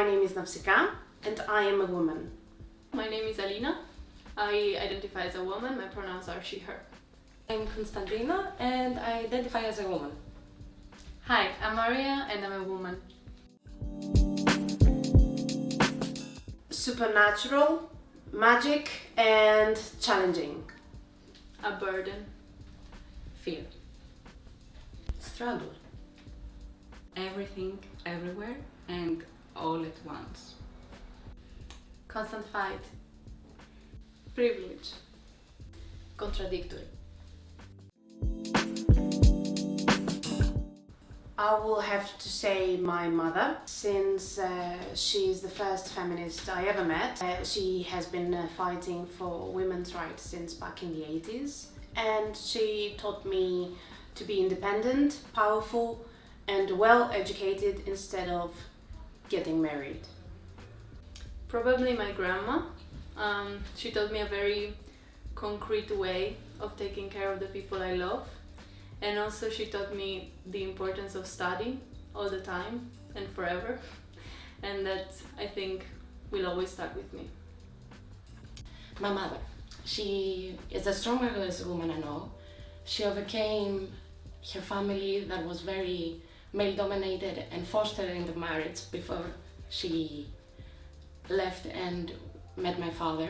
My name is Navsika and I am a woman. My name is Alina. I identify as a woman. My pronouns are she, her. I'm Constantina and I identify as a woman. Hi, I'm Maria and I'm a woman. Supernatural, magic and challenging. A burden. Fear. Struggle. Everything, everywhere, and all at once. Constant fight. Privilege. Contradictory. I will have to say my mother, since she is the first feminist I ever met. She has been fighting for women's rights since back in the 80s, and she taught me to be independent, powerful and well educated instead of getting married. Probably my grandma. She taught me a very concrete way of taking care of the people I love. And also she taught me the importance of studying all the time and forever. And that, I think, will always stuck with me. My mother. She is the strongest woman I know. She overcame her family that was very male-dominated and forced her into marriage before she left and met my father.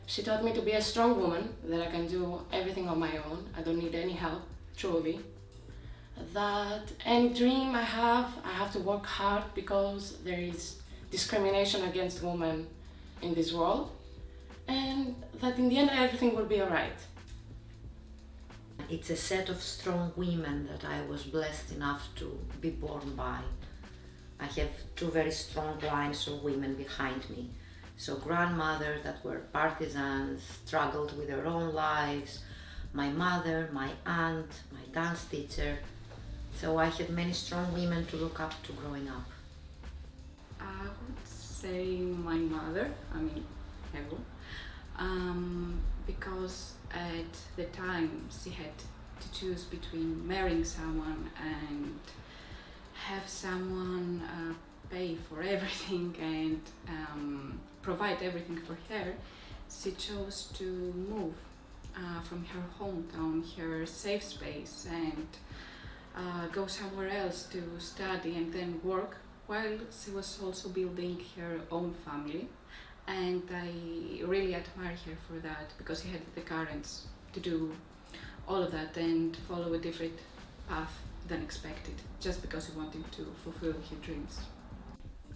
She taught me to be a strong woman, that I can do everything on my own. I don't need any help. Truly, that any dream I have to work hard because there is discrimination against women in this world, and that in the end everything will be alright. It's a set of strong women that I was blessed enough to be born by. I have two very strong lines of women behind me. So grandmothers that were partisans, struggled with their own lives, my mother, my aunt, my dance teacher. So I had many strong women to look up to growing up. I would say my mother, Evo, because at the time she had to choose between marrying someone and have someone pay for everything and provide everything for her. She chose to move from her hometown, her safe space, and go somewhere else to study and then work while she was also building her own family. And I really admire her for that, because she had the courage to do all of that and follow a different path than expected, just because she wanted to fulfill her dreams.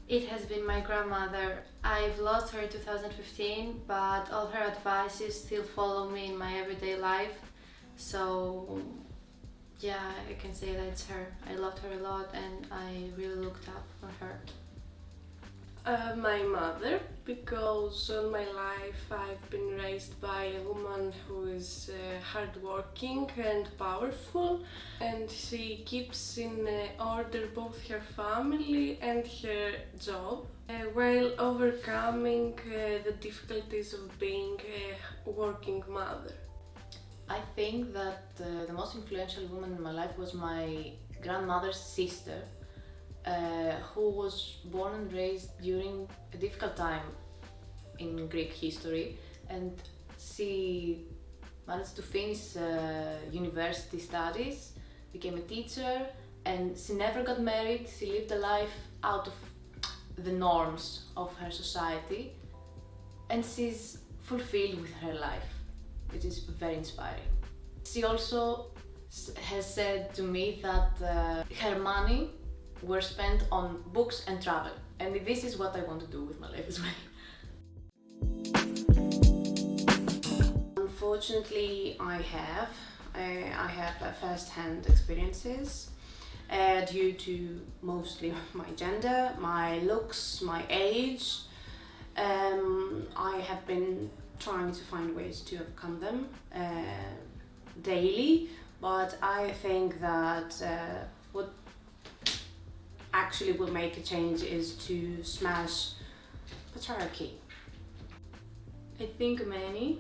It has been my grandmother. I've lost her in 2015, but all her advices still follow me in my everyday life. So yeah, I can say that it's her. I loved her a lot and I really looked up on her. My mother, because all my life I've been raised by a woman who is hardworking and powerful, and she keeps in order both her family and her job while overcoming the difficulties of being a working mother. I think that the most influential woman in my life was my grandmother's sister, who was born and raised during a difficult time in Greek history, and she managed to finish university studies, became a teacher, and she never got married. She lived a life out of the norms of her society, and she's fulfilled with her life, which is very inspiring. She also has said to me that her money were spent on books and travel, and this is what I want to do with my life as well. Unfortunately, I have first-hand experiences due to mostly my gender, my looks, my age. I have been trying to find ways to overcome them daily, but I think that what actually will make a change is to smash patriarchy. I think many,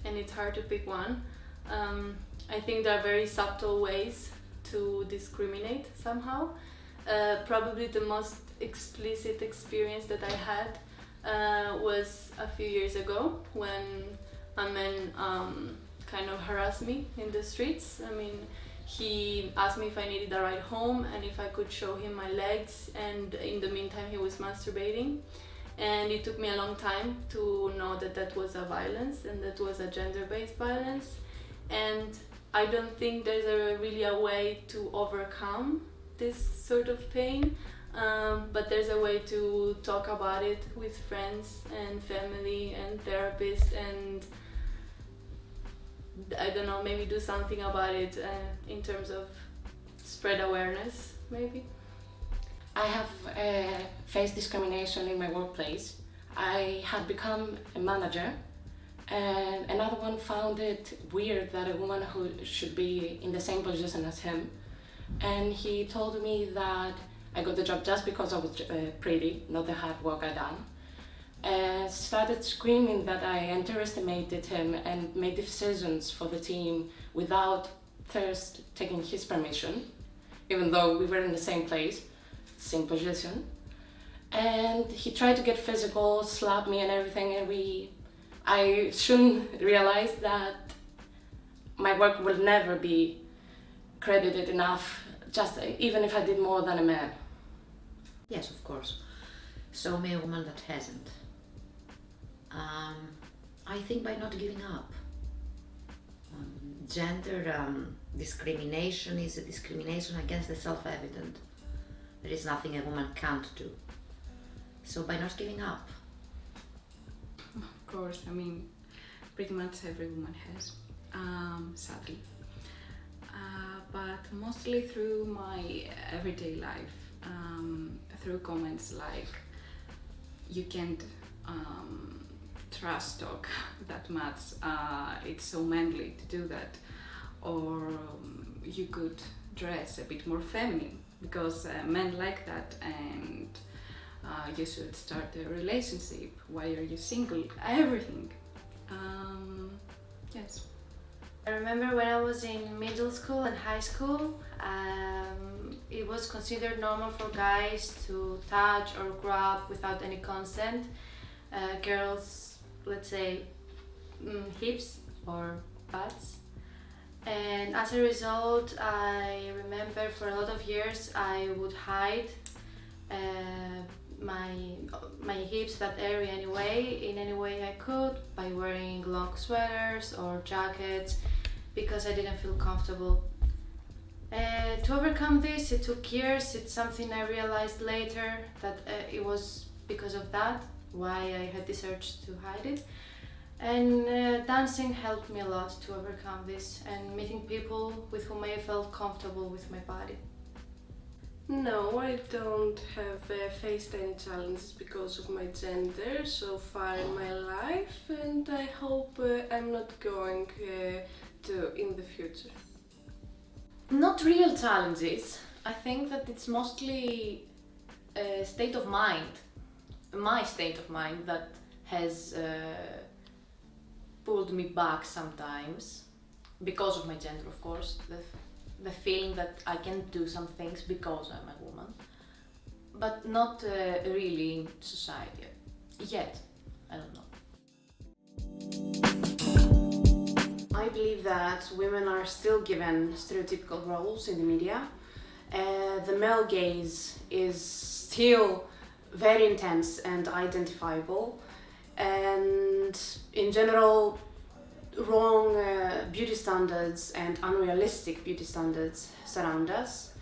and it's hard to pick one. I think there are very subtle ways to discriminate somehow. Probably the most explicit experience that I had was a few years ago when a man kind of harassed me in the streets. I mean, he asked me if I needed a ride home and if I could show him my legs, and in the meantime he was masturbating. And it took me a long time to know that that was a violence and that was a gender-based violence. And I don't think there's really a way to overcome this sort of pain, but there's a way to talk about it with friends and family and therapists, and I don't know, maybe do something about it in terms of spread awareness, maybe. I have faced discrimination in my workplace. I had become a manager, and another one found it weird that a woman who should be in the same position as him, and he told me that I got the job just because I was pretty, not the hard work I done. Started screaming that I underestimated him and made decisions for the team without first taking his permission, even though we were in the same place, same position. And he tried to get physical, slap me and everything, and I soon realized that my work will never be credited enough, just even if I did more than a man. Yes, of course. Show me a woman that hasn't. I think by not giving up. Gender discrimination is a discrimination against the self-evident. There is nothing a woman can't do. So by not giving up. Of course, I mean, pretty much every woman has, sadly. But mostly through my everyday life, through comments like, you can't trust talk that much, it's so manly to do that, or you could dress a bit more feminine because men like that, and you should start a relationship, why are you single, everything. Yes. I remember when I was in middle school and high school, it was considered normal for guys to touch or grab without any consent girls, let's say, hips or butts. And as a result, I remember for a lot of years I would hide my hips, that area anyway, in any way I could, by wearing long sweaters or jackets, because I didn't feel comfortable. To overcome this, it took years. It's something I realized later that it was because of that, why I had this urge to hide it. And dancing helped me a lot to overcome this, and meeting people with whom I felt comfortable with my body. No, I don't have faced any challenges because of my gender so far in my life, and I hope I'm not going to in the future. Not real challenges. I think that it's mostly a state of mind, my state of mind, that has pulled me back sometimes, because of my gender, of course. The feeling that I can't do some things because I'm a woman, but not really in society yet. I don't know. I believe that women are still given stereotypical roles in the media. The male gaze is still very intense and identifiable, and in general, wrong beauty standards and unrealistic beauty standards surround us.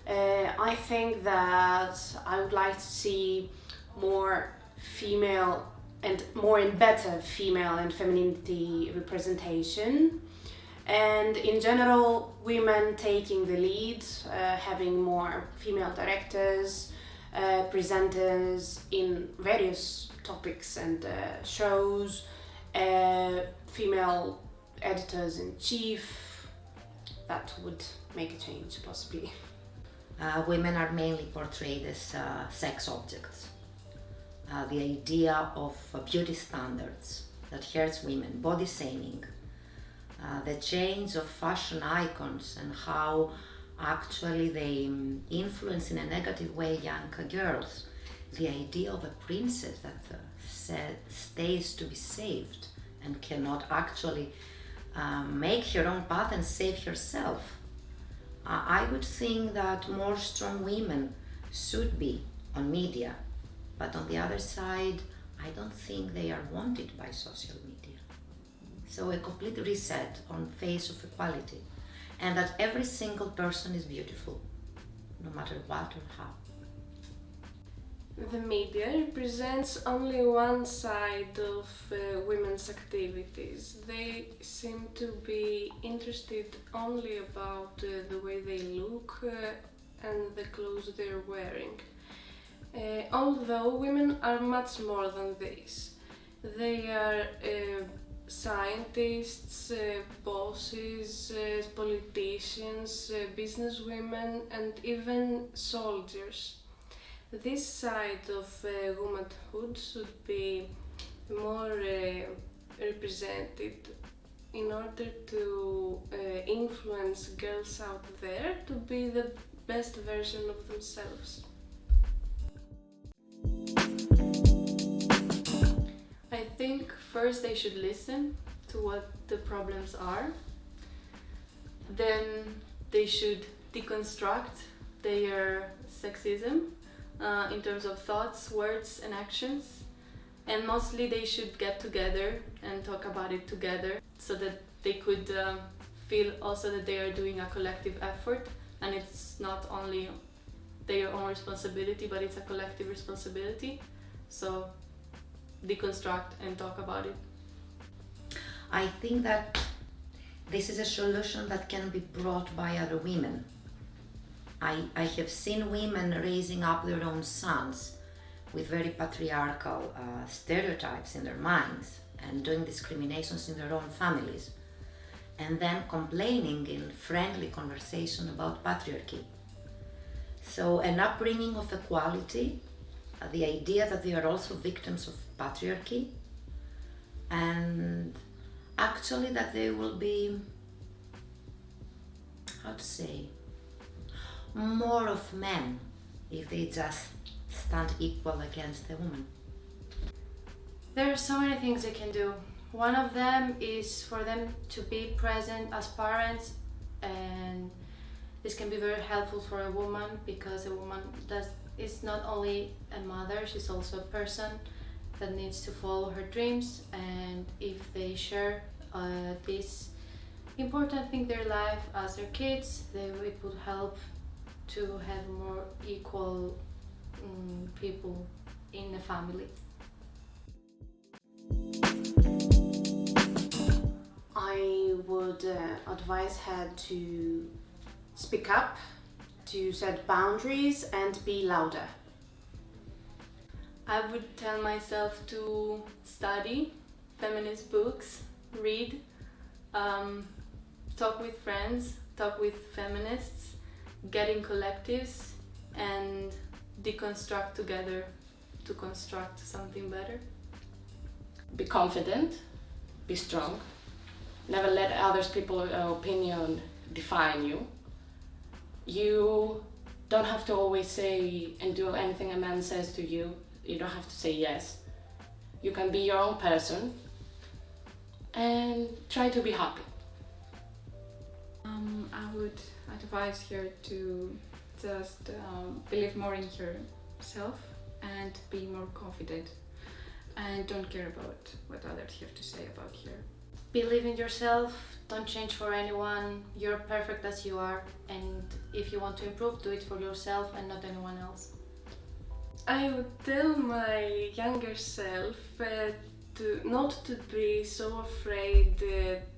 I think that I would like to see more female and more and better female and femininity representation, and in general women taking the lead, having more female directors, presenters in various topics and shows, female editors-in-chief. That would make a change, possibly. Women are mainly portrayed as sex objects. The idea of beauty standards that hurts women, body shaming, the change of fashion icons and how Actually, they influence in a negative way young girls. The idea of a princess that stays to be saved and cannot actually make her own path and save herself. I would think that more strong women should be on media, but on the other side, I don't think they are wanted by social media. So a complete reset on face of equality, and that every single person is beautiful, no matter what or how. The media represents only one side of women's activities. They seem to be interested only about the way they look and the clothes they're wearing. Although women are much more than this. They are scientists, bosses, politicians, businesswomen, and even soldiers. This side of womanhood should be more represented in order to influence girls out there to be the best version of themselves. I think first they should listen to what the problems are. Then they should deconstruct their sexism in terms of thoughts, words and actions. And mostly they should get together and talk about it together so that they could feel also that they are doing a collective effort, and it's not only their own responsibility, but it's a collective responsibility. So deconstruct and talk about it. I think that this is a solution that can be brought by other women. I have seen women raising up their own sons with very patriarchal stereotypes in their minds and doing discriminations in their own families, and then complaining in friendly conversation about patriarchy. So an upbringing of equality, the idea that they are also victims of patriarchy, and actually that they will be, how to say, more of men if they just stand equal against a woman. There are so many things they can do. One of them is for them to be present as parents, and this can be very helpful for a woman because a woman is not only a mother, she's also a person that needs to follow her dreams, and if they share this important thing in their life as their kids, it would help to have more equal people in the family. I would advise her to speak up, to set boundaries and be louder. I would tell myself to study feminist books, read, talk with friends, talk with feminists, get in collectives and deconstruct together to construct something better. Be confident, be strong, never let others people's opinion define you. You don't have to always say and do anything a man says to you. You don't have to say yes. You can be your own person and try to be happy. I would advise her to just believe more in herself and be more confident, and don't care about what others have to say about her. Believe in yourself, don't change for anyone, you're perfect as you are, and if you want to improve, do it for yourself and not anyone else. I would tell my younger self not to be so afraid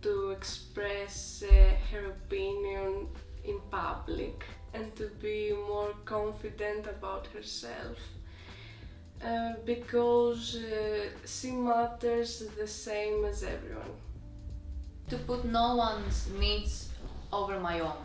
to express her opinion in public and to be more confident about herself, because she matters the same as everyone. To put no one's needs over my own.